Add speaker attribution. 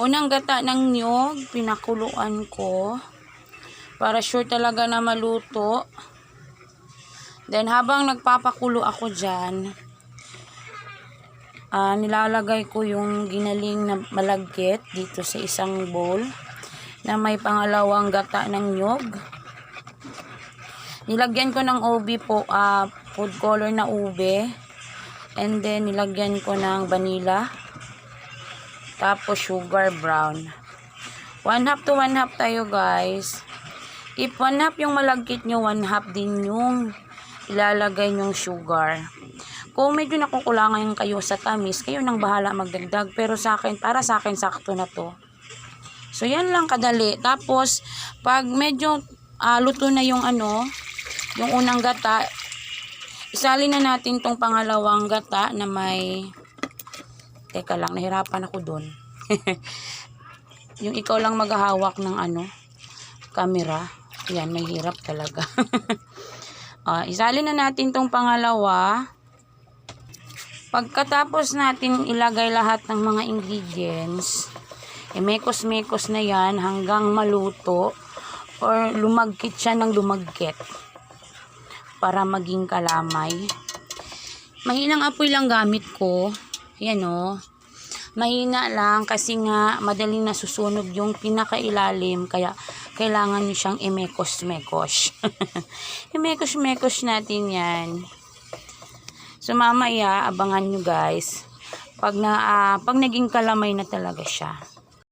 Speaker 1: Unang gata ng niyog, pinakuluan ko para sure talaga na maluto. Then habang nagpapakulo ako dyan, nilalagay ko yung ginaling na malagkit dito sa isang bowl na may pangalawang gata ng niyog. Nilagyan ko ng ube po, food color na ube. And then nilagyan ko ng vanilla. Tapos sugar brown. 1/2 to 1/2 tayo guys. If 1/2 yung malagkit nyo, 1/2 din yung ilalagay nyong sugar. Kung medyo nakukulangan kayo sa tamis, kayo nang bahala magdagdag. Pero sa akin, para sa akin, sakto na to. So yan lang kadali. Tapos, pag medyo luto na yung yung unang gata, isalin na natin tong pangalawang gata na may... Teka lang, nahirapan ako dun. Yung ikaw lang maghahawak ng camera. Yan, may hirap talaga. Isalin na natin tong pangalawa. Pagkatapos natin ilagay lahat ng mga ingredients, mekos-mekos na yan hanggang maluto or lumagkit siya ng lumagkit para maging kalamay. Mahinang apoy lang gamit ko. Yan o. Mahina lang kasi nga madaling nasusunog yung pinakailalim, kaya kailangan nyo siyang imekos-mekos. Imekos-mekos natin yan. So mamaya abangan nyo guys pag naging kalamay na talaga siya.